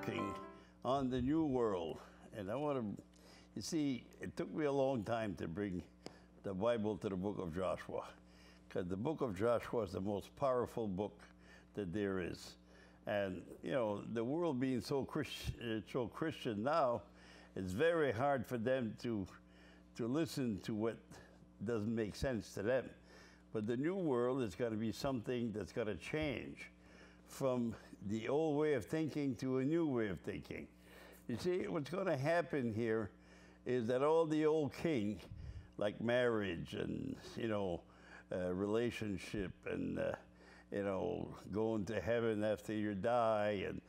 working on the new world. And I want to, you see, it took me a long time to bring the Bible to the book of Joshua, because the book of Joshua is the most powerful book that there is. And, you know, the world being so Christian now, it's very hard for them to listen to what doesn't make sense to them. But the new world is going to be something that's going to change from the old way of thinking to a new way of thinking. You see, what's going to happen here is that all the old king, like marriage and, you know, relationship and, you know, going to heaven after you die, and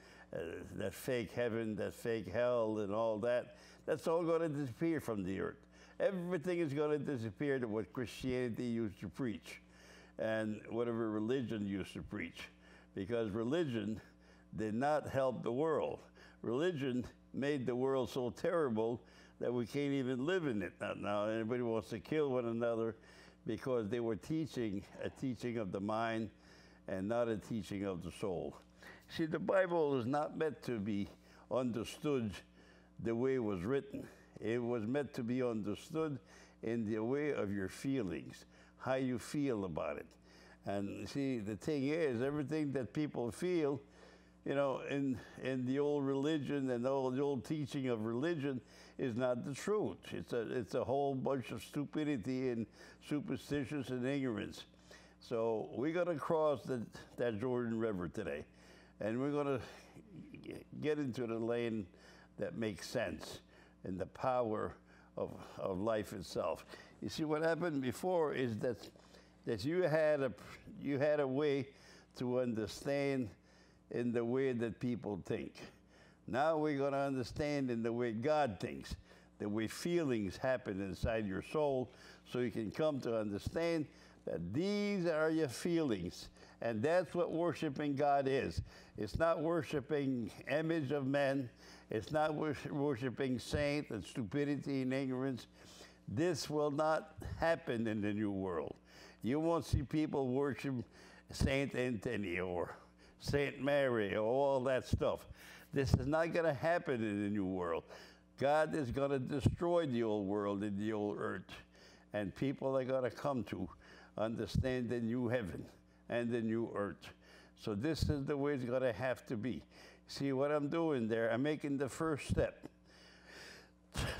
that fake heaven, that fake hell, and all that, that's all going to disappear from the earth. Everything is going to disappear to what Christianity used to preach and whatever religion used to preach, because religion did not help the world. Religion made the world so terrible that we can't even live in it now. Everybody wants to kill one another because they were teaching a teaching of the mind and not a teaching of the soul. See, the Bible is not meant to be understood the way it was written. It was meant to be understood in the way of your feelings, how you feel about it. And see, the thing is, everything that people feel, you know, in the old religion and all the old teaching of religion is not the truth. It's a whole bunch of stupidity and superstitions and ignorance. So we're going to cross that Jordan River today, and we're going to get into the lane that makes sense and the power of life itself. You see, what happened before is that you had a way to understand in the way that people think. Now we're going to understand in the way God thinks, the way feelings happen inside your soul, so you can come to understand that these are your feelings. And that's what worshiping God is. It's not worshiping image of men. It's not worshiping saint and stupidity and ignorance. This will not happen in the new world. You won't see people worship Saint Anthony or Saint Mary or all that stuff. This is not going to happen in the new world. God is going to destroy the old world and the old earth. And people are going to come to understand the new heaven and the new earth. So this is the way it's going to have to be. See what I'm doing there? I'm making the first step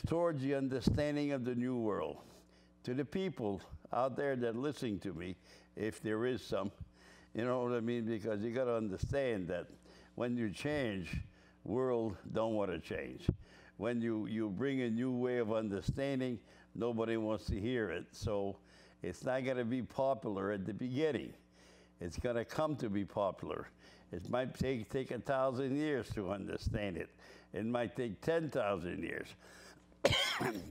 towards the understanding of the new world. To the people out there that are listening to me, if there is some, you know what I mean? Because you got to understand that when you change, world don't want to change. When you bring a new way of understanding, nobody wants to hear it. So it's not going to be popular at the beginning. It's going to come to be popular. It might take 1,000 years to understand it. It might take 10,000 years.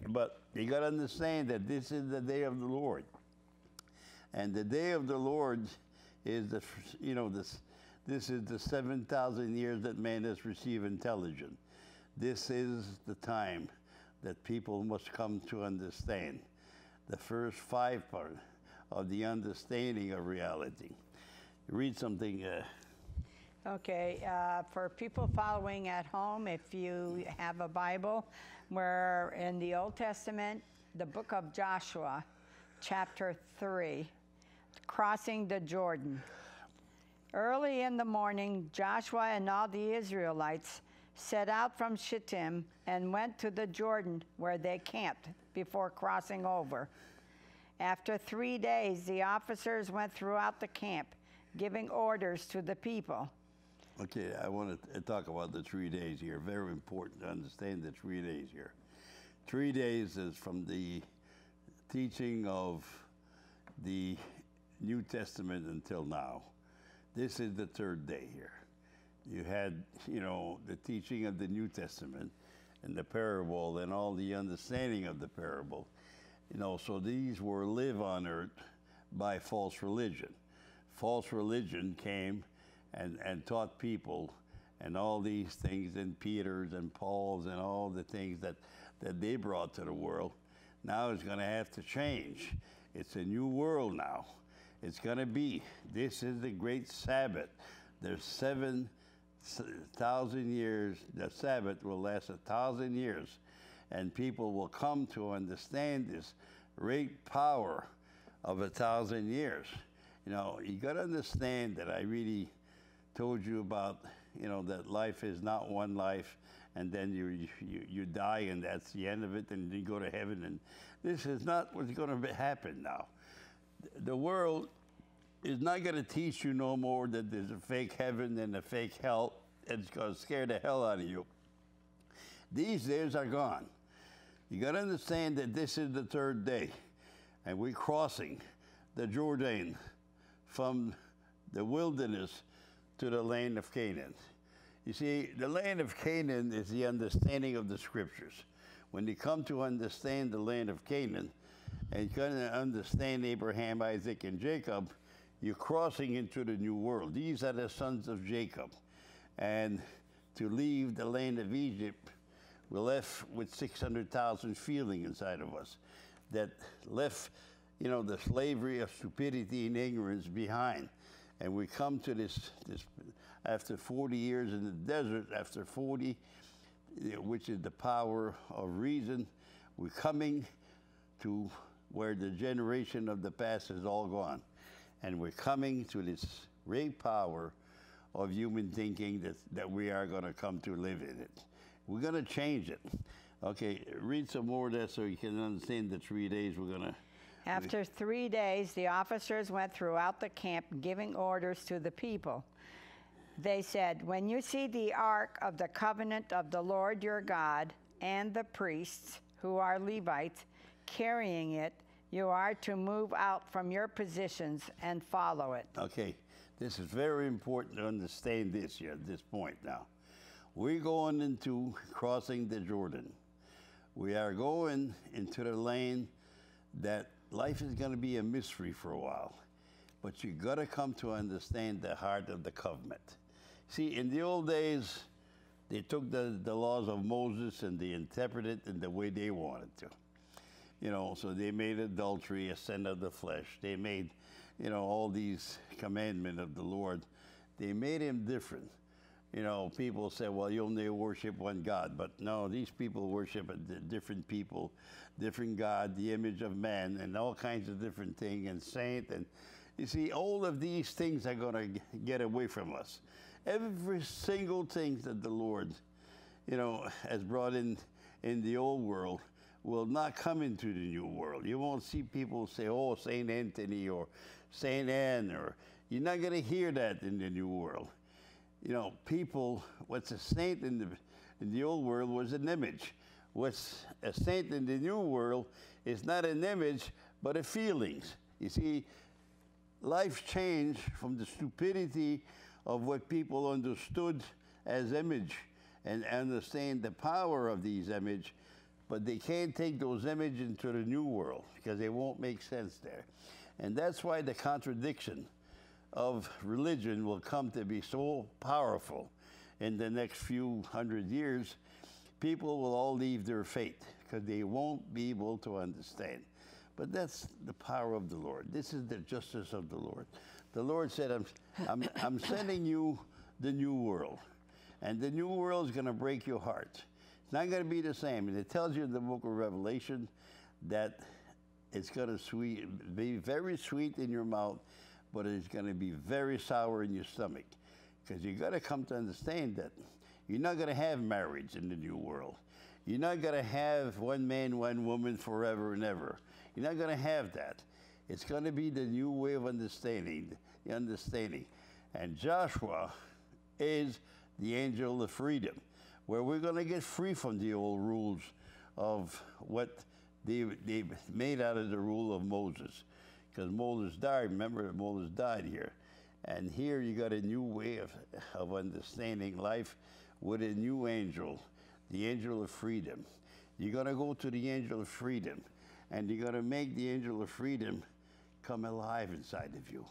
But you got to understand that this is the day of the Lord. And the day of the Lord is this is the 7,000 years that man has received intelligence. This is the time that people must come to understand the first 5 part of the understanding of reality. Read something. Okay, for people following at home, if you have a Bible, we're in the Old Testament, the book of Joshua, chapter 3, crossing the Jordan. Early in the morning, Joshua and all the Israelites set out from Shittim and went to the Jordan, where they camped before crossing over. After 3 days, the officers went throughout the camp, giving orders to the people. Okay, I want to talk about the 3 days here. Very important to understand the 3 days here. 3 days is from the teaching of the New Testament until now. This is the 3rd day here. You had, you know, the teaching of the New Testament and the parable and all the understanding of the parable. You know, so these were live on earth by false religion. False religion came and taught people and all these things, and Peter's and Paul's and all the things that they brought to the world. Now it's going to have to change. It's a new world now. It's going to be, this is the great Sabbath. There's 7 1,000 years, the Sabbath will last 1,000 years, and people will come to understand this great power of 1,000 years. You know, you got to understand that I really told you about, you know, that life is not one life, and then you die, and that's the end of it, and you go to heaven. And this is not what's going to happen now. The world is not going to teach you no more that there's a fake heaven and a fake hell, and it's going to scare the hell out of you. These days are gone. You got to understand that this is the third day, and we're crossing the Jordan from the wilderness to the land of Canaan. You see, the land of Canaan is the understanding of the scriptures. When you come to understand the land of Canaan, and you kind of understand Abraham, Isaac, and Jacob, you're crossing into the new world. These are the sons of Jacob. And to leave the land of Egypt, we're left with 600,000 feeling inside of us that left, you know, the slavery of stupidity and ignorance behind. And we come to this after 40 years in the desert, after 40, which is the power of reason, we're coming to where the generation of the past is all gone. And we're coming to this great power of human thinking that we are going to come to live in it. We're going to change it. Okay, read some more of that so you can understand the 3 days we're going to. After 3 days, the officers went throughout the camp giving orders to the people. They said, "When you see the ark of the covenant of the Lord your God and the priests, who are Levites, carrying it, you are to move out from your positions and follow it." Okay, this is very important to understand this here at this point now. We're going into crossing the Jordan. We are going into the land that life is going to be a mystery for a while. But you got to come to understand the heart of the covenant. See, in the old days, they took the laws of Moses and they interpreted it in the way they wanted to. You know, so they made adultery a sin of the flesh. They made, you know, all these commandments of the Lord. They made him different. You know, people say, well, you only worship one God. But no, these people worship a different people, different God, the image of man, and all kinds of different things, and saint. And you see, all of these things are going to get away from us. Every single thing that the Lord, you know, has brought in the old world will not come into the new world. You won't see people say, oh, Saint Anthony or Saint Anne, or you're not going to hear that in the new world. You know, people, what's a saint in the old world was an image. What's a saint in the new world is not an image, but a feelings. You see, life changed from the stupidity of what people understood as image and understand the power of these images, but they can't take those images into the new world because they won't make sense there. And that's why the contradiction of religion will come to be so powerful in the next few hundred years. People will all leave their faith because they won't be able to understand. But that's the power of the Lord. This is the justice of the Lord. The Lord said, I'm sending you the new world. And the new world is going to break your heart. It's not going to be the same. And it tells you in the book of Revelation that it's going to be very sweet in your mouth, but it's going to be very sour in your stomach. Because you got to come to understand that you're not going to have marriage in the new world. You're not going to have one man, one woman forever and ever. You're not going to have that. It's going to be the new way of understanding, the understanding. And Joshua is the angel of freedom, where we're going to get free from the old rules of what they made out of the rule of Moses. Because Moses died, remember Moses died here. And here you got a new way of understanding life with a new angel, the angel of freedom. You're going to go to the angel of freedom, and you're going to make the angel of freedom come alive inside of you.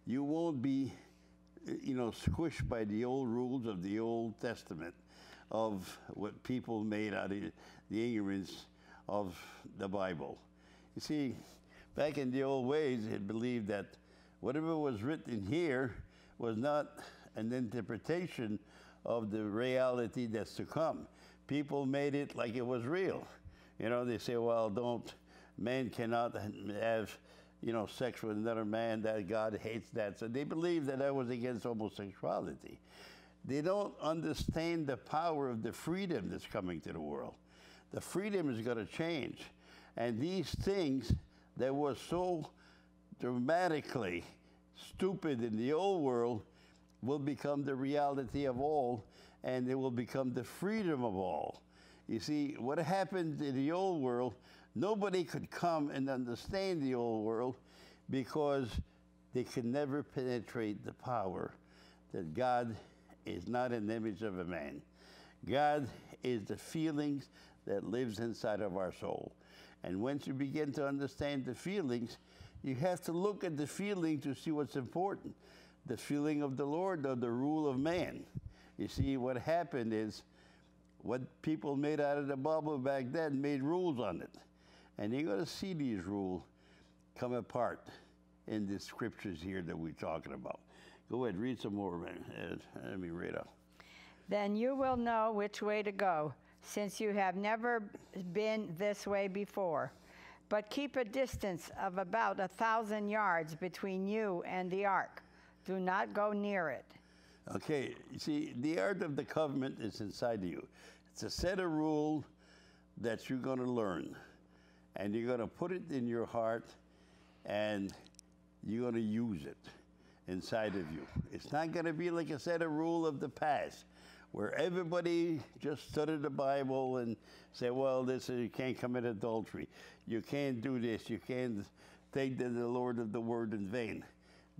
You won't be, you know, squished by the old rules of the Old Testament, of what people made out of the ignorance of the Bible. You see, back in the old ways, it believed that whatever was written here was not an interpretation of the reality that's to come. People made it like it was real. You know, they say, well, man cannot have, sex with another man, that God hates that. So they believe that was against homosexuality. They don't understand the power of the freedom that's coming to the world. The freedom is going to change. And these things that were so dramatically stupid in the old world will become the reality of all, and it will become the freedom of all. You see, what happened in the old world, nobody could come and understand the old world because they could never penetrate the power that God is not an image of a man. God is the feelings that lives inside of our soul. And once you begin to understand the feelings, you have to look at the feeling to see what's important. The feeling of the Lord or the rule of man. You see, what happened is what people made out of the Bible back then made rules on it. And you're going to see these rules come apart in the scriptures here that we're talking about. Go ahead, read some more, man. Let me read out. Then you will know which way to go, since you have never been this way before. But keep a distance of about 1,000 yards between you and the ark. Do not go near it. Okay, you see, the Ark of the Covenant is inside of you. It's a set of rules that you're going to learn. And you're going to put it in your heart, and you're going to use it inside of you. It's not going to be like a set of rules of the past, where everybody just studied the Bible and said, well, you can't commit adultery. You can't do this. You can't take the Lord of the word in vain.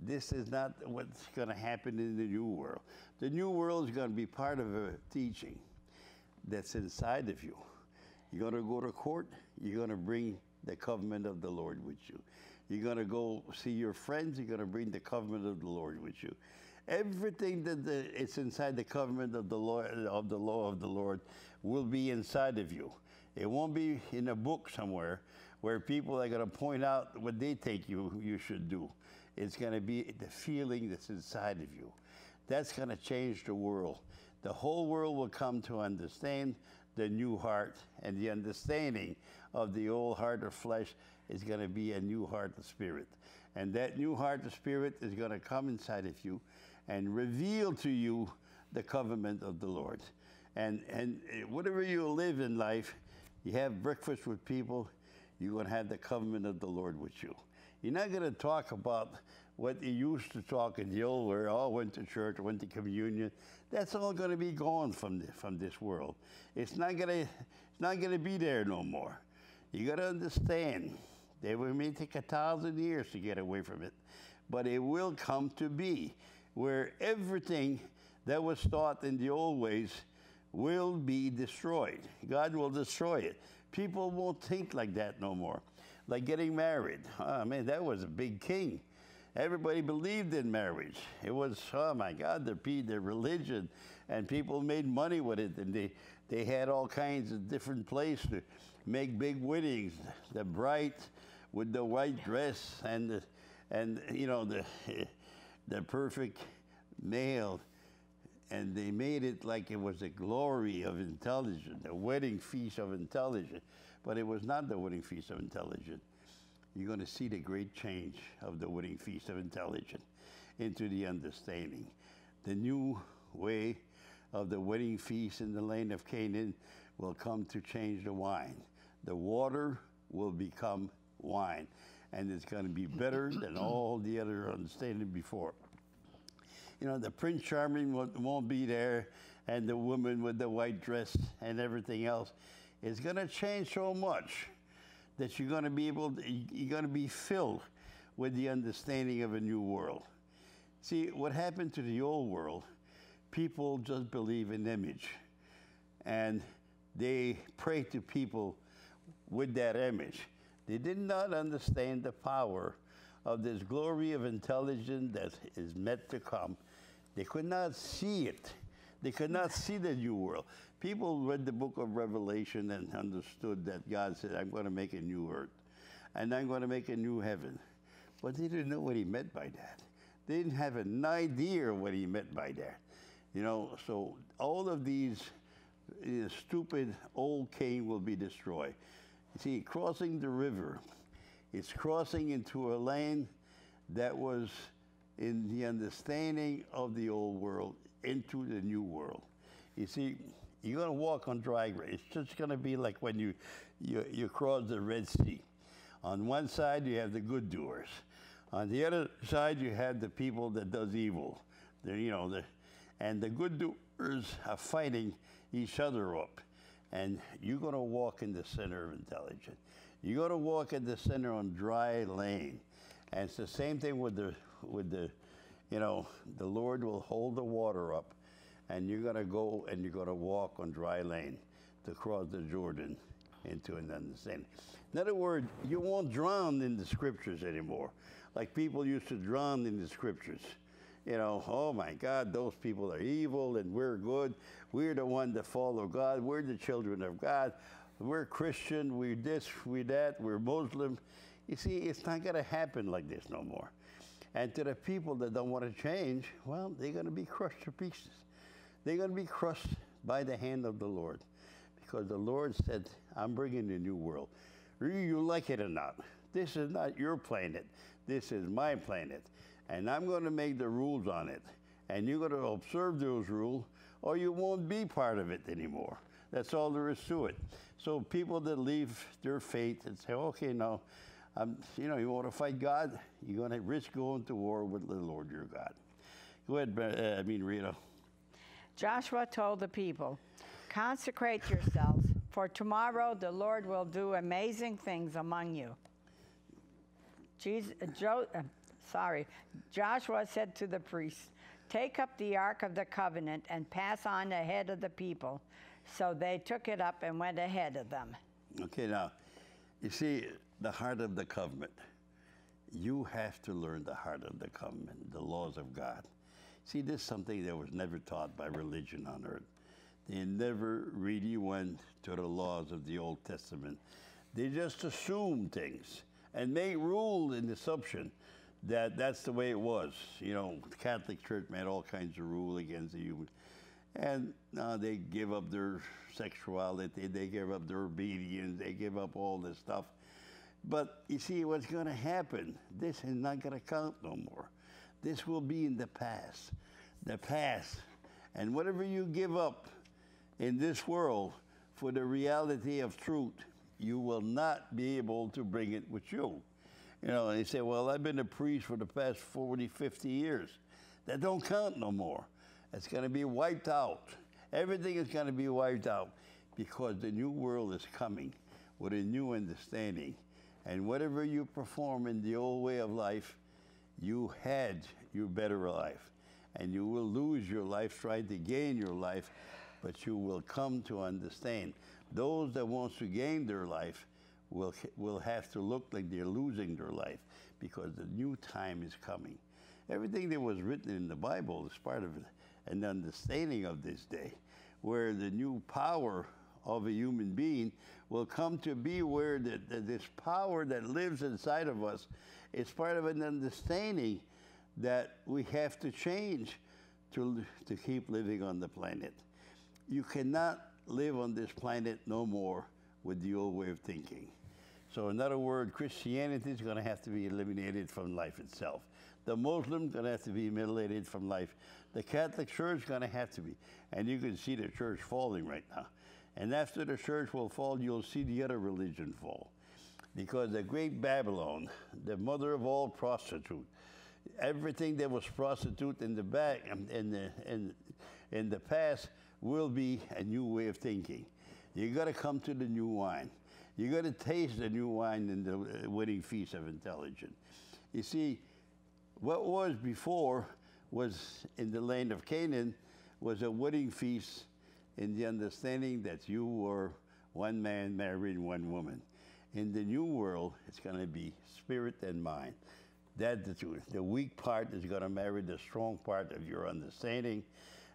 This is not what's going to happen in the new world. The new world is going to be part of a teaching that's inside of you. You're going to go to court. You're going to bring the covenant of the Lord with you. You're going to go see your friends. You're going to bring the covenant of the Lord with you. Everything that it's inside the covenant of the law of the Lord will be inside of you. It won't be in a book somewhere where people are going to point out what they think you should do. It's going to be the feeling that's inside of you. That's going to change the world. The whole world will come to understand the new heart, and the understanding of the old heart of flesh is going to be a new heart of spirit. And that new heart of spirit is going to come inside of you and reveal to you the covenant of the Lord. And whatever you live in life, you have breakfast with people, you're going to have the covenant of the Lord with you. You're not going to talk about what you used to talk in the old world. Oh, went to church, went to communion. That's all going to be gone from this world. It's not going to be there no more. You got to understand. It may take 1,000 years to get away from it, but it will come to be where everything that was taught in the old ways will be destroyed. God will destroy it. People won't think like that no more. Like getting married. Oh, man, that was a big king. Everybody believed in marriage. It was, oh my God, their religion, and people made money with it, and they had all kinds of different places to make big weddings. The bride with the white dress and the perfect male, and they made it like it was a glory of intelligence, a wedding feast of intelligence, but it was not the wedding feast of intelligence. You're going to see the great change of the wedding feast of intelligence into the understanding. The new way of the wedding feast in the land of Canaan will come to change the wine. The water will become wine, and it's going to be better than all the other understanding before. You know, the Prince Charming won't be there, and the woman with the white dress and everything else. It's going to change so much that you're going to be filled with the understanding of a new world. See, what happened to the old world, people just believe in image, and they pray to people with that image. They did not understand the power of this glory of intelligence that is meant to come. They could not see it. They could not see the new world. People read the book of Revelation and understood that God said, I'm going to make a new earth, and I'm going to make a new heaven. But they didn't know what he meant by that. They didn't have an idea what he meant by that. You know, so all of these stupid old king will be destroyed. You see, crossing the river, it's crossing into a land that was in the understanding of the old world into the new world. You see, you're going to walk on dry ground. It's just going to be like when you cross the Red Sea. On one side, you have the good doers. On the other side, you have the people that does evil. And the good doers are fighting each other up. And you're going to walk in the center of intelligence. You're going to walk in the center on dry lane. And it's the same thing with the Lord will hold the water up, and you're going to go and you're going to walk on dry lane to cross the Jordan into an understanding. In other words, you won't drown in the scriptures anymore, like people used to drown in the scriptures. You know, oh my God, those people are evil and we're good. We're the one that follow God. We're the children of God. We're Christian. We're this, we're that. We're Muslim. You see, it's not going to happen like this no more. And to the people that don't want to change, well, they're going to be crushed to pieces. They're going to be crushed by the hand of the Lord. Because the Lord said, I'm bringing a new world. Whether you like it or not, this is not your planet. This is my planet. And I'm going to make the rules on it. And you're going to observe those rules, or you won't be part of it anymore. That's all there is to it. So people that leave their faith and say, okay, no, you want to fight God, you're going to risk going to war with the Lord your God. Go ahead, Rita. Joshua told the people, consecrate yourselves, for tomorrow the Lord will do amazing things among you. Joshua said to the priests, take up the Ark of the Covenant and pass on ahead of the people. So they took it up and went ahead of them. Okay, now, you see, the heart of the covenant. You have to learn the heart of the covenant, the laws of God. See, this is something that was never taught by religion on earth. They never really went to the laws of the Old Testament. They just assumed things and made rule in the assumption that that's the way it was. You know, the Catholic Church made all kinds of rule against the human. And they give up their sexuality, they give up their obedience, they give up all this stuff. But you see what's going to happen, this is not going to count no more. This will be in the past. The past. And whatever you give up in this world for the reality of truth, you will not be able to bring it with you. You know, they say, well, I've been a priest for the past 40, 50 years. That don't count no more. It's going to be wiped out. Everything is going to be wiped out because the new world is coming with a new understanding. And whatever you perform in the old way of life, you had your better life. And you will lose your life trying to gain your life, but you will come to understand. Those that want to gain their life will have to look like they're losing their life because the new time is coming. Everything that was written in the Bible is part of an understanding of this day, where the new power of a human being will come to be where this power that lives inside of us is part of an understanding that we have to change to keep living on the planet. You cannot live on this planet no more with the old way of thinking. So in other words, Christianity is going to have to be eliminated from life itself. The Muslim is going to have to be eliminated from life. The Catholic Church is going to have to be. And you can see the church falling right now. And after the church will fall, you'll see the other religion fall. Because the great Babylon, the mother of all prostitute, everything that was prostitute in the back in the past will be a new way of thinking. You got to come to the new wine. You got to taste the new wine in the wedding feast of intelligence. You see, what was before was in the land of Canaan was a wedding feast in the understanding that you were one man marrying one woman. In the new world, it's going to be spirit and mind. That's the truth. The weak part is going to marry the strong part of your understanding,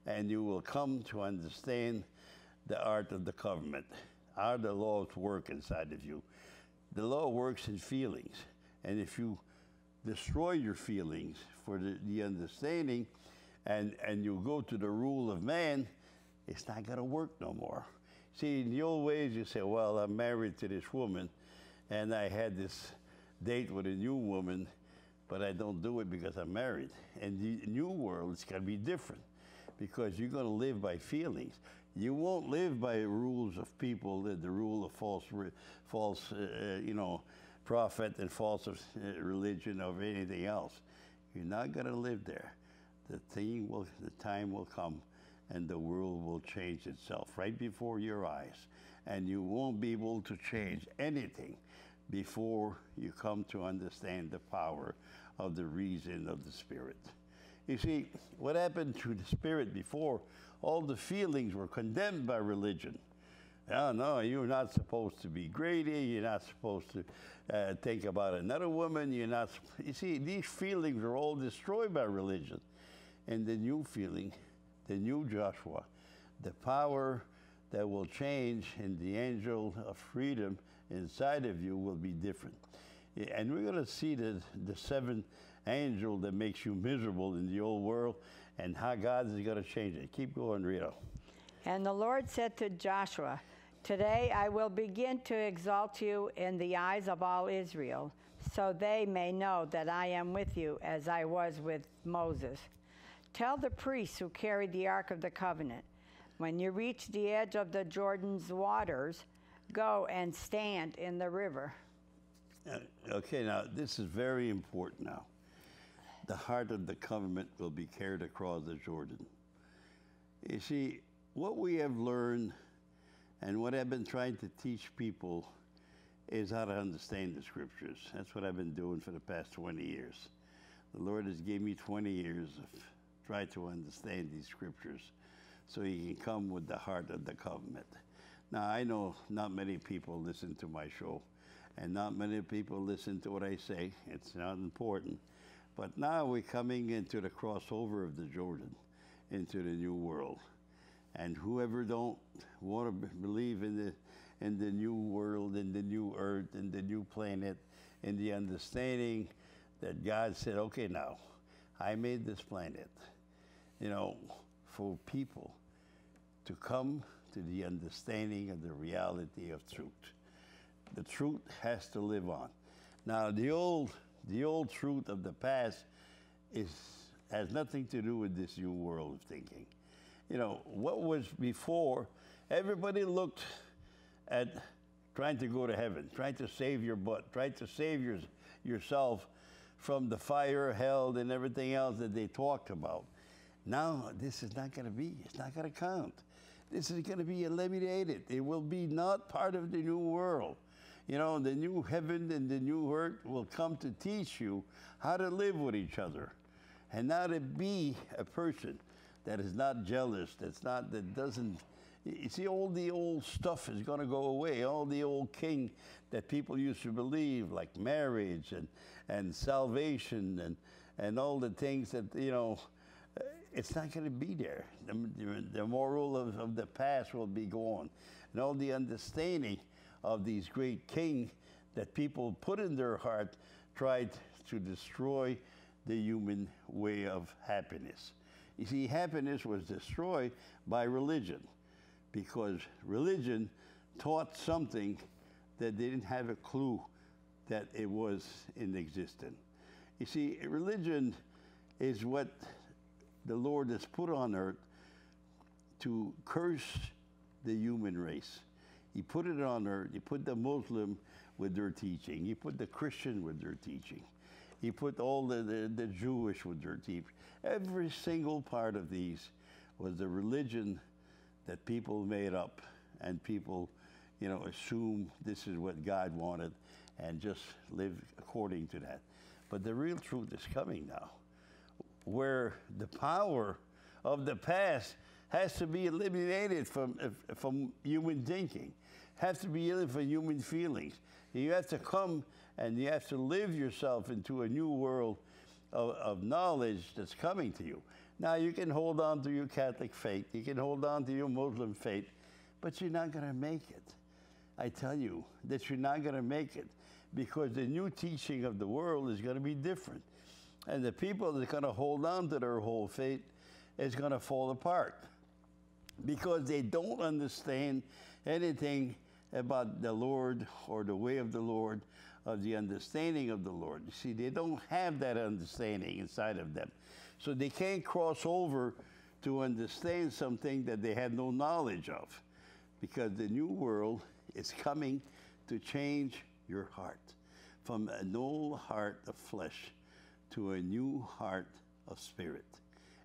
and you will come to understand the art of the covenant, how the laws work inside of you. The law works in feelings, and if you destroy your feelings for the understanding, and you go to the rule of man, it's not going to work no more. See, in the old ways, you say, well, I'm married to this woman, and I had this date with a new woman, but I don't do it because I'm married. And the new world, it's going to be different because you're going to live by feelings. You won't live by rules of people, the rule of false prophet and false religion or anything else. You're not going to live there. The time will come and the world will change itself right before your eyes. And you won't be able to change anything before you come to understand the power of the reason of the Spirit. You see, what happened to the Spirit before, all the feelings were condemned by religion. Oh, no, you're not supposed to be greedy. You're not supposed to think about another woman. You're not. You see, these feelings are all destroyed by religion. And the new feeling, the new Joshua, the power that will change in the angel of freedom inside of you will be different. And we're going to see the seventh angel that makes you miserable in the old world and how God is going to change it. Keep going, Rita. And the Lord said to Joshua, "Today I will begin to exalt you in the eyes of all Israel, so they may know that I am with you as I was with Moses. Tell the priests who carry the Ark of the Covenant, when you reach the edge of the Jordan's waters, go and stand in the river." Okay, now this is very important now. The heart of the covenant will be carried across the Jordan. You see, what we have learned and what I've been trying to teach people is how to understand the scriptures. That's what I've been doing for the past 20 years. The Lord has given me 20 years of trying to understand these scriptures so He can come with the heart of the covenant. Now, I know not many people listen to my show, and not many people listen to what I say. It's not important. But now we're coming into the crossover of the Jordan, into the new world. And whoever don't want to believe in the new world, in the new earth, in the new planet, in the understanding that God said, okay, now, I made this planet, for people to come to the understanding of the reality of truth. The truth has to live on. Now, the old truth of the past has nothing to do with this new world of thinking. What was before, everybody looked at trying to go to heaven, trying to save your butt, trying to save yourself from the fire, hell, and everything else that they talked about. Now, this is not going to be. It's not going to count. This is going to be eliminated. It will be not part of the new world. The new heaven and the new earth will come to teach you how to live with each other and how to be a person that is not jealous, that doesn't, you see, all the old stuff is going to go away. All the old king that people used to believe, like marriage and salvation and all the things that, it's not going to be there. The moral of the past will be gone. And all the understanding of these great kings that people put in their heart tried to destroy the human way of happiness. You see, happiness was destroyed by religion because religion taught something that they didn't have a clue that it was in existence. You see, religion is what the Lord has put on earth to curse the human race. He put it on earth. He put the Muslim with their teaching. He put the Christian with their teaching. He put all the Jewish with their teaching. Every single part of these was the religion that people made up and people, assume this is what God wanted and just live according to that. But the real truth is coming now, where the power of the past has to be eliminated from human thinking, has to be eliminated from human feelings. You have to come and you have to live yourself into a new world of knowledge that's coming to you. Now, you can hold on to your Catholic faith, you can hold on to your Muslim faith, but you're not going to make it. I tell you that you're not going to make it because the new teaching of the world is going to be different. And the people that are going to hold on to their whole faith, is going to fall apart because they don't understand anything about the Lord or the way of the Lord or the understanding of the Lord. You see, they don't have that understanding inside of them. So they can't cross over to understand something that they had no knowledge of, because the new world is coming to change your heart from an old heart of flesh to a new heart of spirit.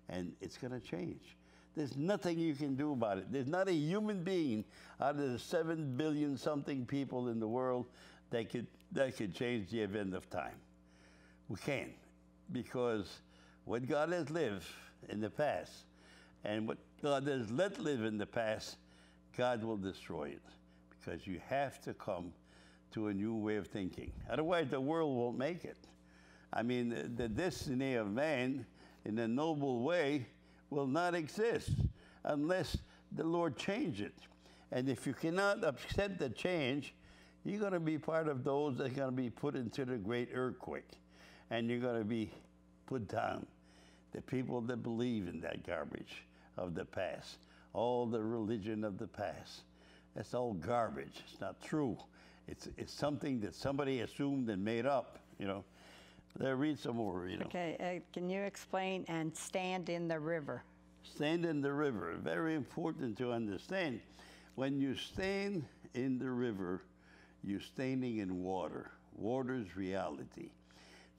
And it's going to change. There's nothing you can do about it. There's not a human being out of the 7 billion something people in the world that could change the event of time. We can't, because what God has lived in the past and what God has let live in the past, God will destroy it, because you have to come to a new way of thinking. Otherwise, the world won't make it. I mean, the destiny of man in a noble way will not exist unless the Lord change it. And if you cannot accept the change, you're going to be part of those that are going to be put into the great earthquake. And you're going to be put down. The people that believe in that garbage of the past, all the religion of the past, that's all garbage. It's not true. It's something that somebody assumed and made up, you know. Read some more, you know. Okay, can you explain and stand in the river? Stand in the river. Very important to understand. When you stand in the river, you're standing in water. Water is reality.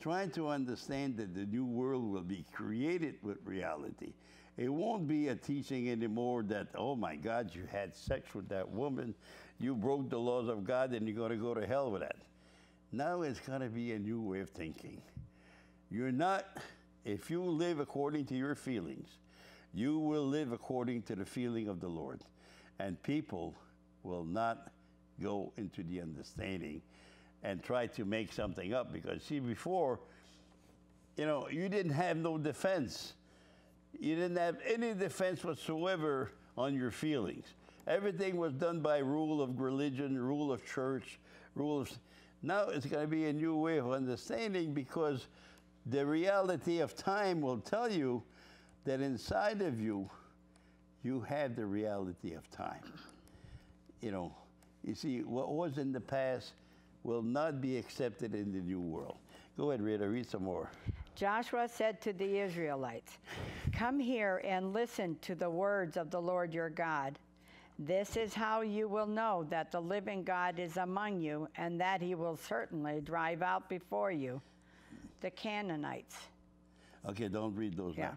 Trying to understand that the new world will be created with reality. It won't be a teaching anymore that, oh my God, you had sex with that woman, you broke the laws of God, and you're going to go to hell with that. Now it's going to be a new way of thinking. You're not, if you live according to your feelings, you will live according to the feeling of the Lord. And people will not go into the understanding and try to make something up. Because, see, before, you know, you didn't have no defense. You didn't have any defense whatsoever on your feelings. Everything was done by rule of religion, rule of church, rules. Now it's going to be a new way of understanding, because the reality of time will tell you that inside of you, you have the reality of time. You know, you see, what was in the past will not be accepted in the new world. Go ahead, Rita, read some more. Joshua said to the Israelites, "Come here and listen to the words of the Lord your God. This is how you will know that the living God is among you, and that he will certainly drive out before you the Canaanites." Okay, don't read those now.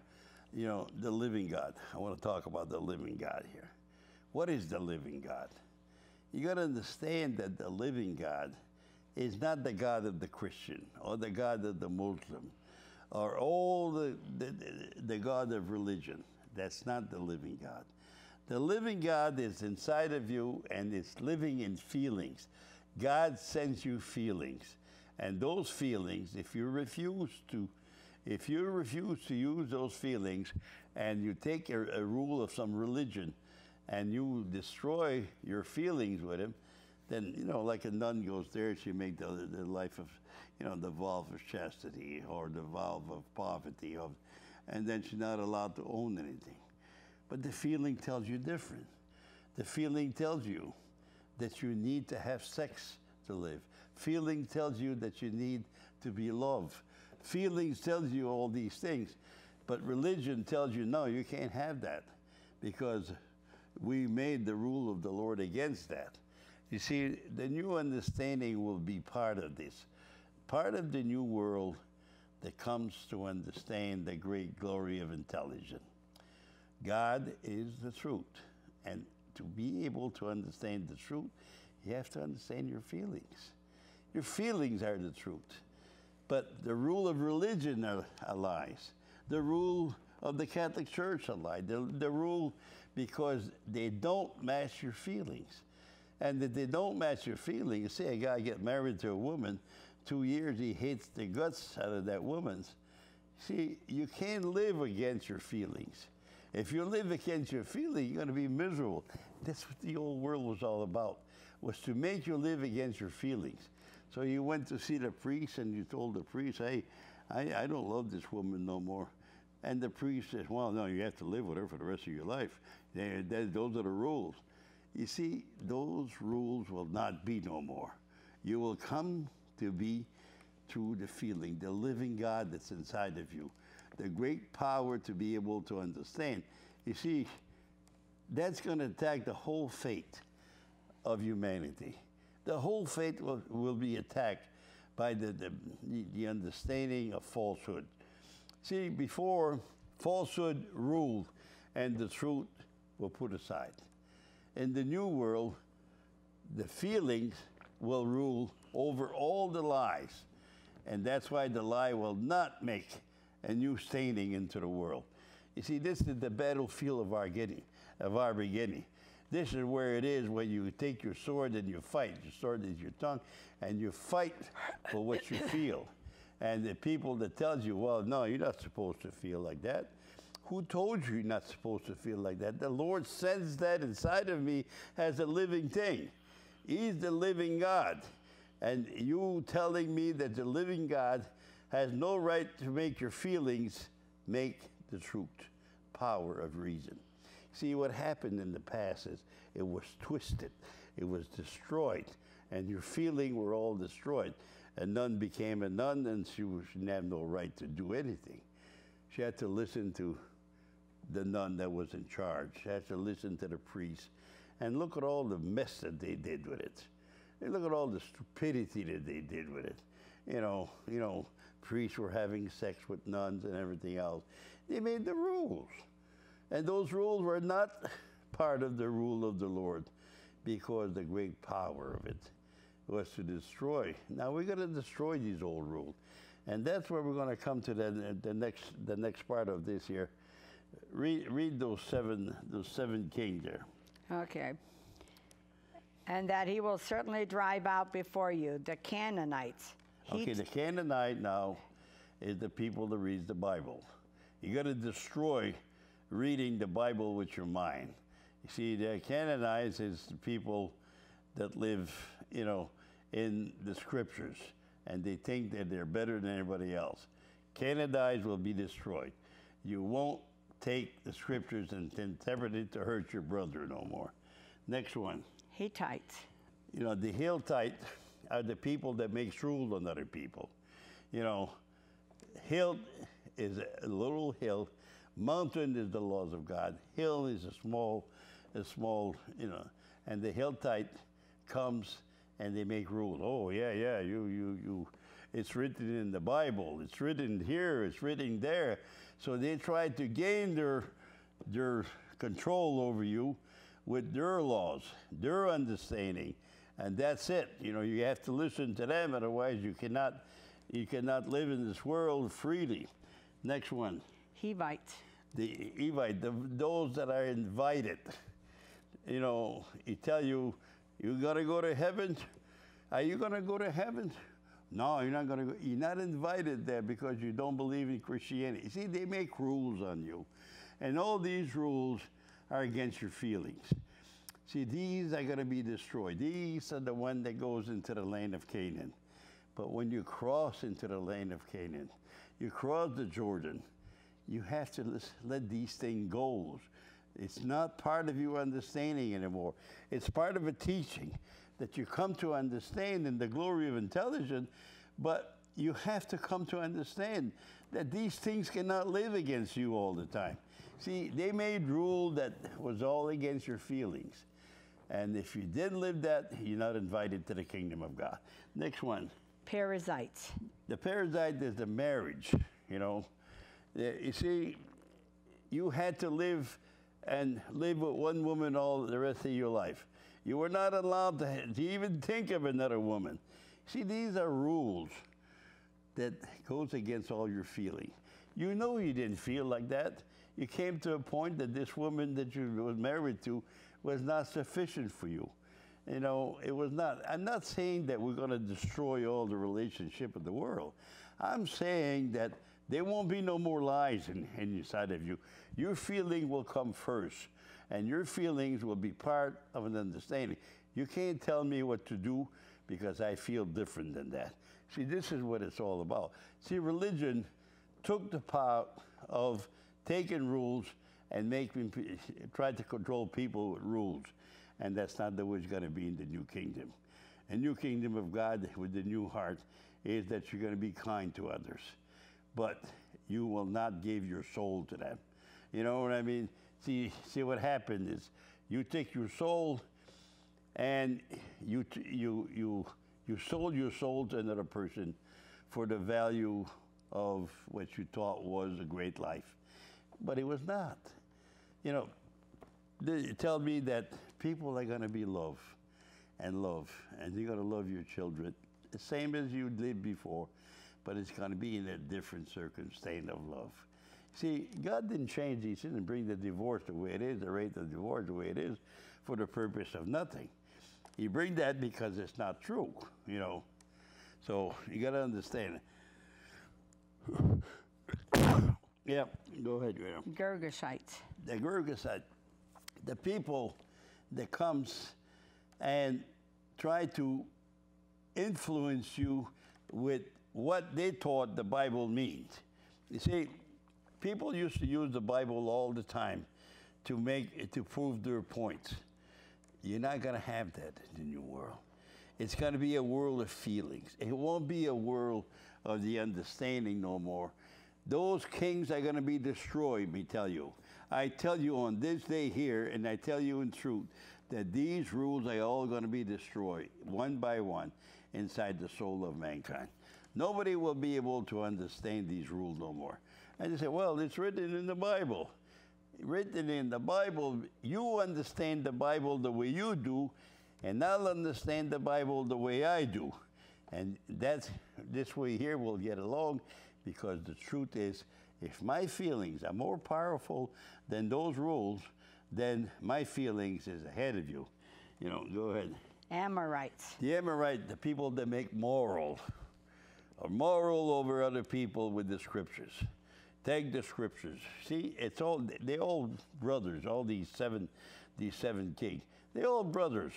You know, the living God. I want to talk about the living God here. What is the living God? You got to understand that the living God is not the God of the Christian or the God of the Muslim or all the God of religion. That's not the living God. The living God is inside of you, and it's living in feelings. God sends you feelings. And those feelings, if you refuse to use those feelings, and you take a rule of some religion and you destroy your feelings with him, then, you know, like a nun goes there, she makes the life of, you know, the vow of chastity or the vow of poverty, and then she's not allowed to own anything. But the feeling tells you different. The feeling tells you that you need to have sex to live. Feeling tells you that you need to be loved. Feelings tells you all these things. But religion tells you, no, you can't have that, because we made the rule of the Lord against that. You see, the new understanding will be part of this. Part of the new world that comes to understand the great glory of intelligence. God is the truth. And to be able to understand the truth, you have to understand your feelings. Your feelings are the truth. But the rule of religion are lies. The rule of the Catholic Church are lies. The rule, because they don't match your feelings. And if they don't match your feelings, say a guy get married to a woman, 2 years he hates the guts out of that woman. See, you can't live against your feelings. If you live against your feelings, you're going to be miserable. That's what the old world was all about, was to make you live against your feelings. So you went to see the priest and you told the priest, hey, I don't love this woman no more. And the priest says, well, no, you have to live with her for the rest of your life. Those are the rules. You see, those rules will not be no more. You will come to be through the feeling, the living God that's inside of you, the great power to be able to understand. You see, that's going to attack the whole fate of humanity. The whole fate will be attacked by the understanding of falsehood. See, before, falsehood ruled and the truth were put aside. In the new world, the feelings will rule over all the lies. And that's why the lie will not make a new staining into the world. You see, this is the battlefield of our beginning. This is where it is when you take your sword and you fight. Your sword is your tongue, and you fight for what you feel. And the people that tells you, well, no, you're not supposed to feel like that. Who told you you're not supposed to feel like that? The Lord sends that inside of me as a living thing. He's the living God. And you telling me that the living God has no right to make your feelings make the truth, power of reason. See, what happened in the past is it was twisted, it was destroyed, and your feelings were all destroyed. A nun became a nun, and she didn't have no right to do anything. She had to listen to the nun that was in charge. She had to listen to the priest. And look at all the mess that they did with it. And look at all the stupidity that they did with it. You know, priests were having sex with nuns and everything else. They made the rules. And those rules were not part of the rule of the Lord, because the great power of it was to destroy. Now we're going to destroy these old rules. And that's where we're going to come to the next part of this here. Read those seven kings there. Okay. And that he will certainly drive out before you the Canaanites. Okay, the Canaanite now is the people that reads the Bible. You got to destroy reading the Bible with your mind. You see, the Canaanites is the people that live, in the scriptures, and they think that they're better than everybody else. Canaanites will be destroyed. You won't take the scriptures and interpret it to hurt your brother no more. Next one. Hittites. The Hittites are the people that makes rules on other people. Hill is a little hill. Mountain is the laws of God. Hill is a small, and the Hittite comes and they make rules. Oh, yeah, you. It's written in the Bible. It's written here. It's written there. So they try to gain their control over you with their laws, their understanding, and that's it. You have to listen to them, otherwise you cannot live in this world freely. Next one. Hivites. The Hivite, those that are invited. He tell you, you're gonna go to heaven. Are you gonna go to heaven? No, you're not gonna go. You're not invited there because you don't believe in Christianity. See, they make rules on you, and all these rules are against your feelings. See, these are going to be destroyed. These are the one that goes into the land of Canaan. But when you cross into the land of Canaan, you cross the Jordan, you have to let these things go. It's not part of your understanding anymore. It's part of a teaching that you come to understand in the glory of intelligence, but you have to come to understand that these things cannot live against you all the time. See, they made rule that was all against your feelings. And if you didn't live that, you're not invited to the kingdom of God. Next one. Perizzites. The Perizzite is the marriage, You see, you had to live with one woman all the rest of your life. You were not allowed to even think of another woman. See, these are rules that goes against all your feeling. You didn't feel like that. You came to a point that this woman that you were married to was not sufficient for you. It was not. I'm not saying that we're going to destroy all the relationship of the world. I'm saying that there won't be no more lies inside of you. Your feeling will come first, and your feelings will be part of an understanding. You can't tell me what to do because I feel different than that. See, this is what it's all about. See, religion took the power of taking rules and try to control people with rules. And that's not the way it's going to be in the new kingdom. A new kingdom of God with the new heart is that you're going to be kind to others. But you will not give your soul to them. You know what I mean? See what happened is you take your soul and you sold your soul to another person for the value of what you thought was a great life. But it was not. You know, they tell me that people are going to be love, and you're going to love your children the same as you did before, but it's going to be in a different circumstance of love. See, God didn't change these things and bring the divorce the way it is, the rate of divorce the way it is, for the purpose of nothing. He bring that because it's not true, you know. So you got to understand. Yeah, go ahead, Graham. Girgashites. The Girgashite, the people that comes and try to influence you with what they thought the Bible means. You see, people used to use the Bible all the time to prove their points. You're not going to have that in the new world. It's going to be a world of feelings. It won't be a world of the understanding no more. Those kings are going to be destroyed, me tell you. I tell you on this day here, and I tell you in truth, that these rules are all going to be destroyed, one by one, inside the soul of mankind. Nobody will be able to understand these rules no more. And you say, well, it's written in the Bible. Written in the Bible, you understand the Bible the way you do, and I'll understand the Bible the way I do. And this way here we'll get along, because the truth is, if my feelings are more powerful than those rules, then my feelings is ahead of you. You know, go ahead. Amorites. The Amorite, the people that make moral over other people with the scriptures. Take the scriptures. See, they're all brothers, all these seven kings. They're all brothers.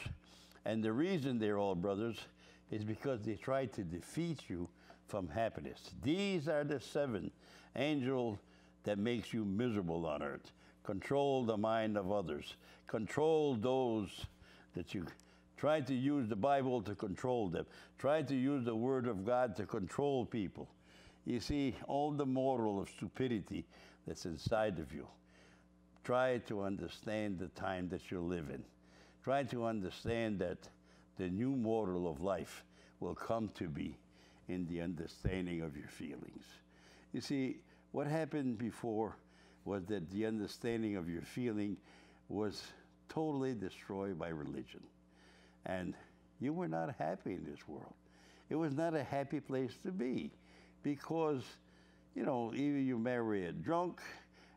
And the reason they're all brothers is because they try to defeat you from happiness. These are the 7 angels that makes you miserable on earth. Control the mind of others. Control those that you try to use the Bible to control them. Try to use the Word of God to control people. You see, all the moral of stupidity that's inside of you. Try to understand the time that you live in. Try to understand that the new moral of life will come to be in the understanding of your feelings. You see, what happened before was that the understanding of your feeling was totally destroyed by religion. And you were not happy in this world. It was not a happy place to be, because, you know, either you marry a drunk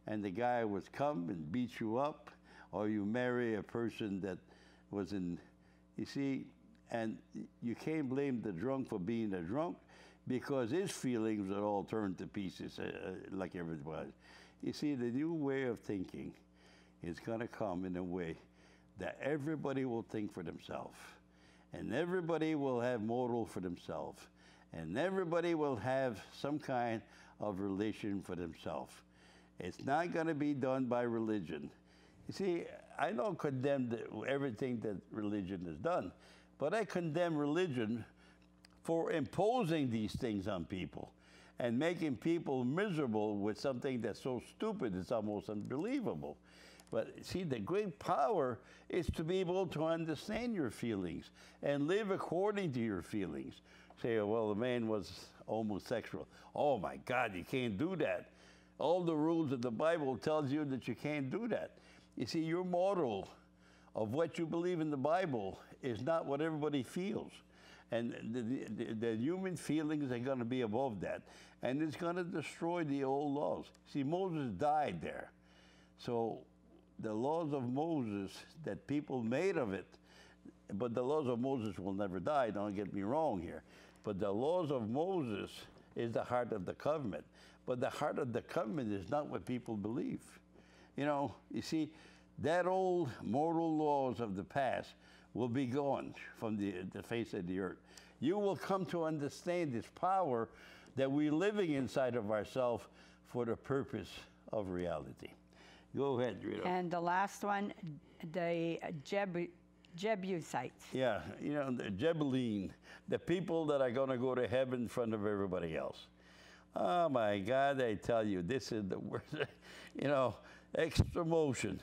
and the guy would come and beat you up, or you marry a person that was in, you see, and you can't blame the drunk for being a drunk, because his feelings are all turned to pieces like everybody. You see, the new way of thinking is going to come in a way that everybody will think for themselves, and everybody will have moral for themselves, and everybody will have some kind of relation for themselves. It's not going to be done by religion. You see, I don't condemn everything that religion has done, but I condemn religion for imposing these things on people and making people miserable with something that's so stupid it's almost unbelievable. But see, the great power is to be able to understand your feelings and live according to your feelings. Say, oh, well, the man was homosexual. Oh my God, you can't do that. All the rules of the Bible tells you that you can't do that. You see, your moral of what you believe in the Bible is not what everybody feels. And the human feelings are going to be above that. And it's going to destroy the old laws. See, Moses died there. So the laws of Moses that people made of it, but the laws of Moses will never die, don't get me wrong here. But the laws of Moses is the heart of the covenant. But the heart of the covenant is not what people believe. You know, you see, that old moral laws of the past will be gone from the face of the earth. You will come to understand this power that we're living inside of ourselves for the purpose of reality. Go ahead, Rita. And the last one, the Jebusites. Yeah, you know, the Jebuline, the people that are going to go to heaven in front of everybody else. Oh my God, I tell you, this is the worst, you know, extra motion.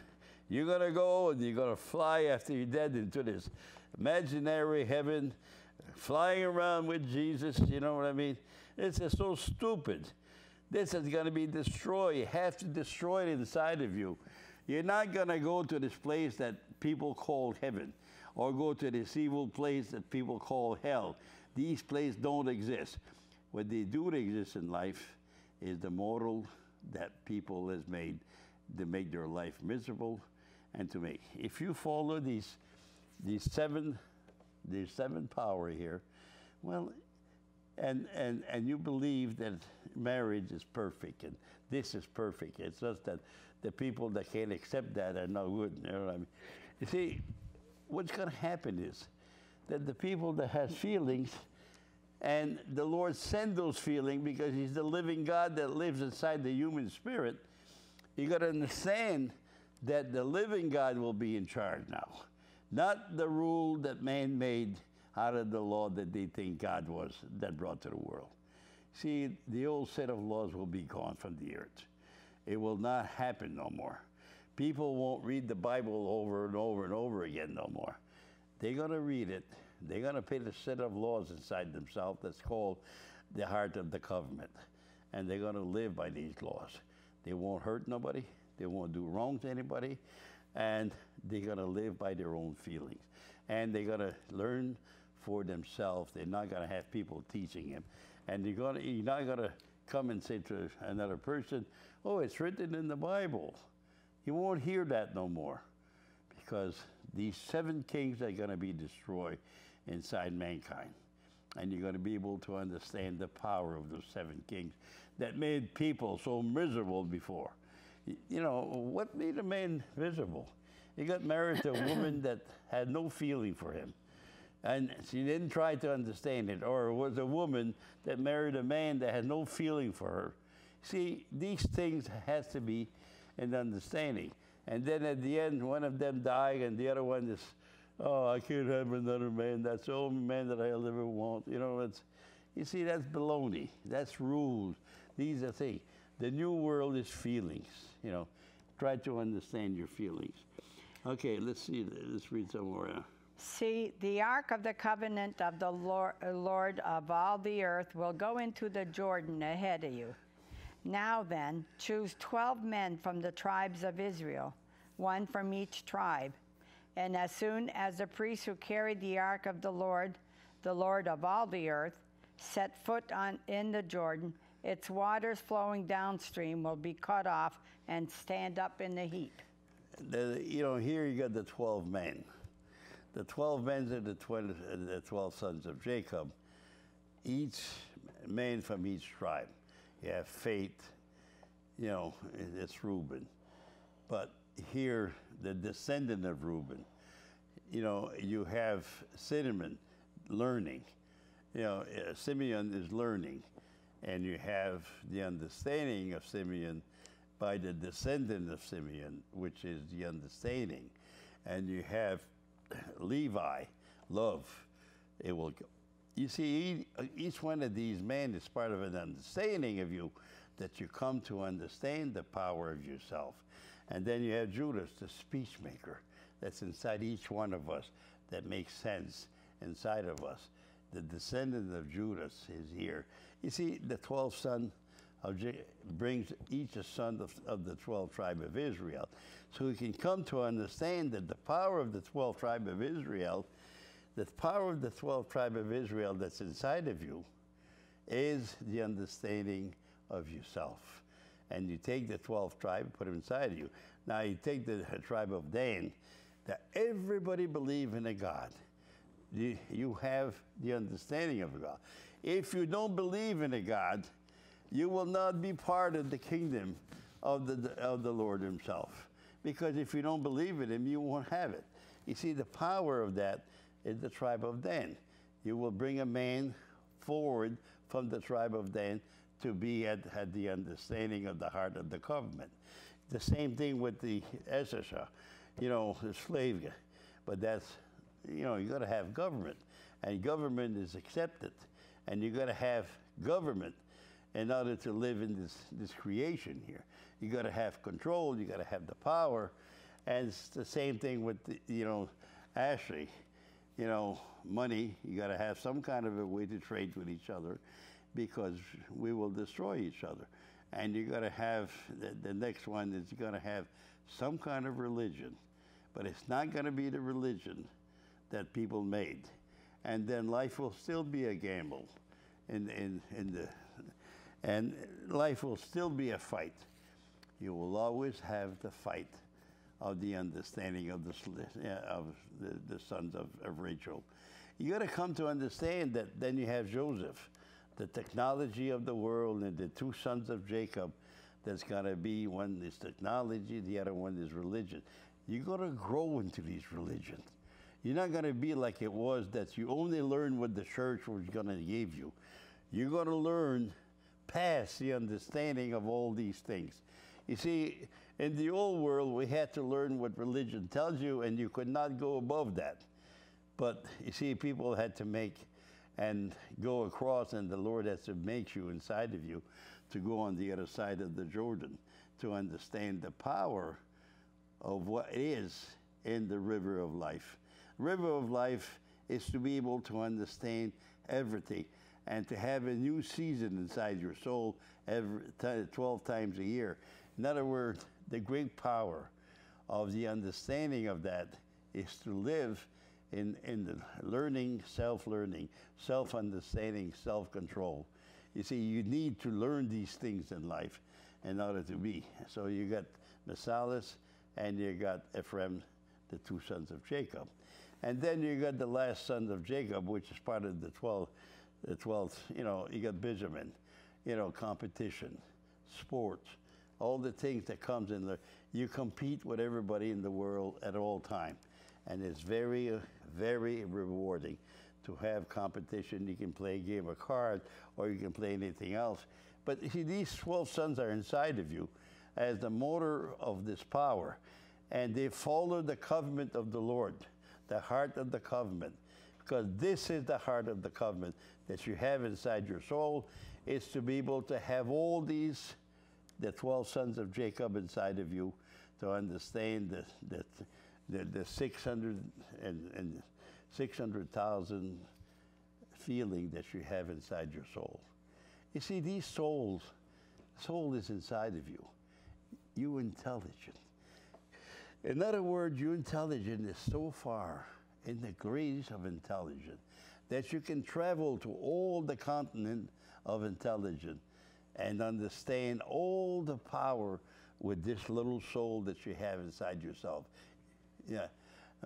You're going to go and you're going to fly after you're dead into this imaginary heaven, flying around with Jesus, you know what I mean? This is so stupid. This is going to be destroyed. You have to destroy it inside of you. You're not going to go to this place that people call heaven or go to this evil place that people call hell. These places don't exist. What they do exist in life is the model that people has made to make their life miserable and to make. If you follow these seven power here, well, and you believe that marriage is perfect and this is perfect. It's just that the people that can't accept that are no good. You know what I mean? You see, what's going to happen is that the people that has feelings, and the Lord send those feelings because He's the living God that lives inside the human spirit. You got to understand that the living God will be in charge now, not the rule that man made out of the law that they think God was that brought to the world. See, the old set of laws will be gone from the earth. It will not happen no more. People won't read the Bible over and over and over again no more. They're going to read it. They're going to put a set of laws inside themselves that's called the heart of the covenant. And they're going to live by these laws. They won't hurt nobody. They won't do wrong to anybody. And they're going to live by their own feelings. And they're going to learn for themselves. They're not going to have people teaching them. And you're not going to come and say to another person, oh, it's written in the Bible. You won't hear that no more. Because these 7 kings are going to be destroyed inside mankind. And you're going to be able to understand the power of those 7 kings that made people so miserable before. You know, what made a man miserable? He got married to a woman that had no feeling for him. And she didn't try to understand it. Or it was a woman that married a man that had no feeling for her. See, these things has to be an understanding. And then at the end, one of them died, and the other one is, oh, I can't have another man. That's the only man that I'll ever want. You know, you see, that's baloney. That's rules. These are things. The new world is feelings. You know, try to understand your feelings. Okay, let's see. Let's read some more. See, the ark of the covenant of the Lord of all the earth will go into the Jordan ahead of you. Now then, choose 12 men from the tribes of Israel, 1 from each tribe. And as soon as the priests who carried the ark of the Lord of all the earth, set foot in the Jordan, its waters flowing downstream will be cut off and stand up in the heap. You know, here you got the 12 men. The 12 men are the 12 sons of Jacob, each man from each tribe. You have Faith, you know, it's Reuben. But here, the descendant of Reuben, you know, you have Simeon, learning. You know, Simeon is learning. And you have the understanding of Simeon by the descendant of Simeon, which is the understanding. And you have Levi, love. It will go. You see, each one of these men is part of an understanding of you that you come to understand the power of yourself. And then you have Judas, the speech maker, that's inside each one of us that makes sense inside of us. The descendant of Judas is here. You see, the 12th son brings each a son of the 12th tribe of Israel. So we can come to understand that the power of the 12th tribe of Israel, the power of the 12th tribe of Israel that's inside of you is the understanding of yourself. And you take the 12th tribe, put it inside of you. Now you take the tribe of Dan, that everybody believe in a God. You have the understanding of God. If you don't believe in a God, you will not be part of the kingdom of the Lord himself. Because if you don't believe in him, you won't have it. You see, the power of that is the tribe of Dan. You will bring a man forward from the tribe of Dan to be at the understanding of the heart of the covenant. The same thing with the Issachar, the slave. But that's, you got to have government. And government is accepted. And you got to have government in order to live in this creation here. You got to have control. You got to have the power. And it's the same thing with, Ashley. Money, you got to have some kind of a way to trade with each other because we will destroy each other. And you got to have, the next one is you got to have some kind of religion. But it's not going to be the religion that people made. And then life will still be a gamble. And life will still be a fight. You will always have the fight of the understanding of the sons of Rachel. You got to come to understand that then you have Joseph, the technology of the world, and the two sons of Jacob. That's got to be, one is technology, the other one is religion. You got to grow into these religions. You're not going to be like it was that you only learn what the church was going to give you. You're going to learn past the understanding of all these things. You see, in the old world, we had to learn what religion tells you, and you could not go above that. But you see, people had to make and go across, and the Lord has to make you inside of you to go on the other side of the Jordan to understand the power of what is in the river of life. River of life is to be able to understand everything and to have a new season inside your soul 12 times a year. In other words, the great power of the understanding of that is to live in the learning, self-learning, self-understanding, self-control. You see, you need to learn these things in life in order to be. So you got Messias and you got Ephraim, the two sons of Jacob. And then you got the last son of Jacob, which is part of the 12th, you got Benjamin, competition, sports, all the things that comes in there. You compete with everybody in the world at all time. And it's very, very rewarding to have competition. You can play a game of cards or you can play anything else. But you see, these 12 sons are inside of you as the motor of this power. And they follow the covenant of the Lord, the heart of the covenant. Because this is the heart of the covenant that you have inside your soul. It's to be able to have all these, the 12 sons of Jacob inside of you, to understand the 600,000 feeling that you have inside your soul. You see, these soul is inside of you. You intelligent. In other words, your intelligence is so far in the grace of intelligence that you can travel to all the continent of intelligence and understand all the power with this little soul that you have inside yourself. Yeah.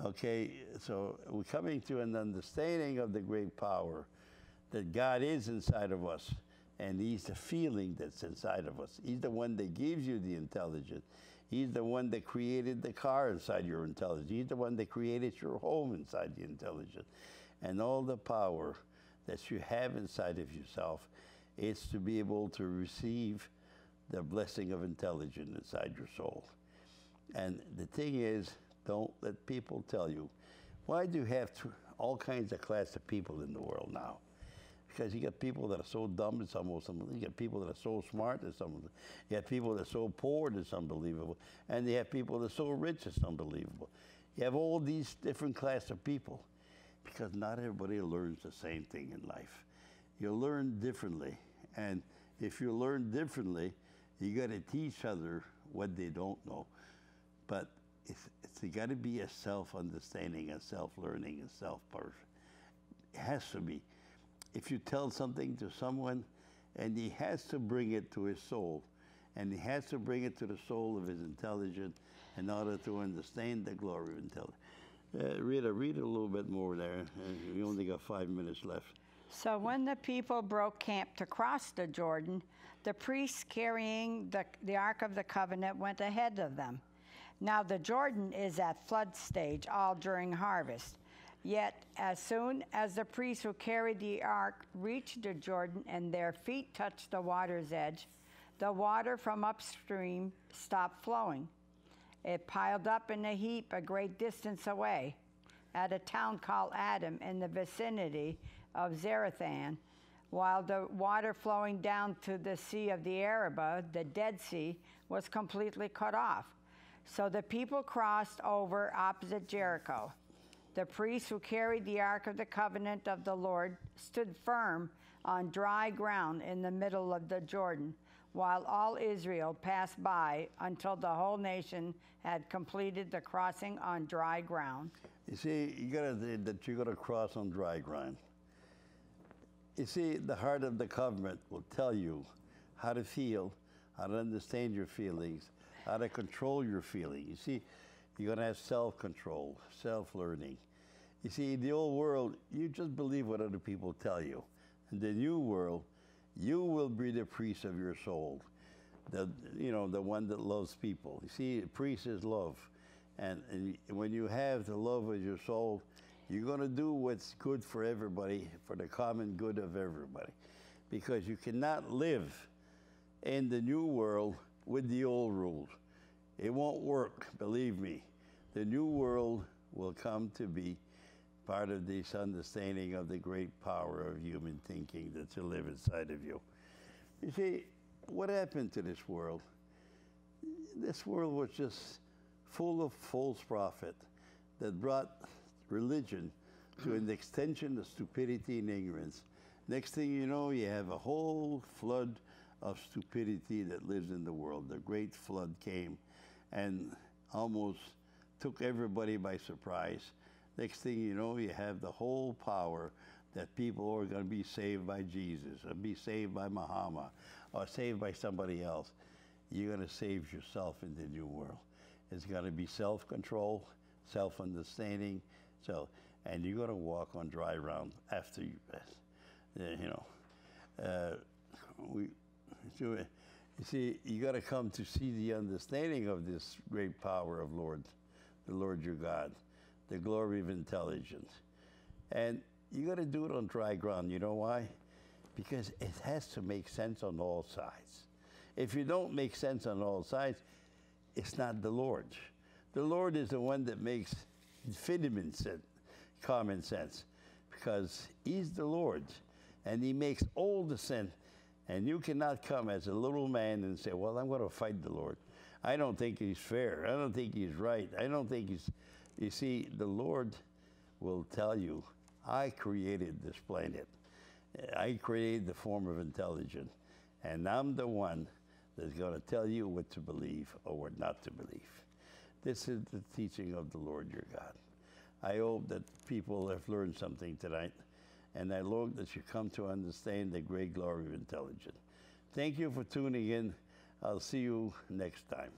Okay, so we're coming to an understanding of the great power that God is inside of us, and He's the feeling that's inside of us. He's the one that gives you the intelligence. He's the one that created the car inside your intelligence. He's the one that created your home inside the intelligence. And all the power that you have inside of yourself is to be able to receive the blessing of intelligence inside your soul. And the thing is, don't let people tell you, why do you have all kinds of class of people in the world now? Because you got people that are so dumb, it's almost unbelievable. You got people that are so smart, it's unbelievable. You have people that are so poor, it's unbelievable. And you have people that are so rich, it's unbelievable. You have all these different class of people because not everybody learns the same thing in life. You learn differently. And if you learn differently, you got to teach others what they don't know. But it's got to be a self-understanding, a self-learning, a self-person. It has to be. If you tell something to someone, and he has to bring it to his soul, and he has to bring it to the soul of his intelligence in order to understand the glory of intelligence. Rita, read a little bit more there. We only got 5 minutes left. So when the people broke camp to cross the Jordan, the priests carrying the Ark of the Covenant went ahead of them. Now the Jordan is at flood stage all during harvest. Yet, as soon as the priests who carried the ark reached the Jordan and their feet touched the water's edge, the water from upstream stopped flowing. It piled up in a heap a great distance away at a town called Adam in the vicinity of Zarethan, while the water flowing down to the Sea of the Arabah, the Dead Sea, was completely cut off. So the people crossed over opposite Jericho. The priests who carried the Ark of the Covenant of the Lord stood firm on dry ground in the middle of the Jordan, while all Israel passed by until the whole nation had completed the crossing on dry ground. You see, you're gonna cross on dry ground. You see, the heart of the covenant will tell you how to feel, how to understand your feelings, how to control your feelings. You see, you're gonna have self-control, self-learning. You see, in the old world, you just believe what other people tell you. In the new world, you will be the priest of your soul, the one that loves people. You see, the priest is love. And when you have the love of your soul, you're going to do what's good for everybody, for the common good of everybody. Because you cannot live in the new world with the old rules. It won't work, believe me. The new world will come to be part of this understanding of the great power of human thinking that's to live inside of you. You see, what happened to this world? This world was just full of false prophet that brought religion to an extension of stupidity and ignorance. Next thing you know, you have a whole flood of stupidity that lives in the world. The great flood came and almost took everybody by surprise. Next thing you know, you have the whole power that people are going to be saved by Jesus, or be saved by Muhammad, or saved by somebody else. You're going to save yourself in the new world. It's going to be self-control, self-understanding, and you're going to walk on dry ground after you pass. You see, you got to come to see the understanding of this great power of the Lord your God, the glory of intelligence. And you got to do it on dry ground. You know why? Because it has to make sense on all sides. If you don't make sense on all sides, it's not the Lord. The Lord is the one that makes infinite sense, common sense, because he's the Lord, and he makes all the sense. And you cannot come as a little man and say, well, I'm going to fight the Lord. I don't think he's fair. I don't think he's right. I don't think he's... You see, the Lord will tell you, I created this planet. I created the form of intelligence. And I'm the one that's going to tell you what to believe or what not to believe. This is the teaching of the Lord your God. I hope that people have learned something tonight, and I hope that you come to understand the great glory of intelligence. Thank you for tuning in. I'll see you next time.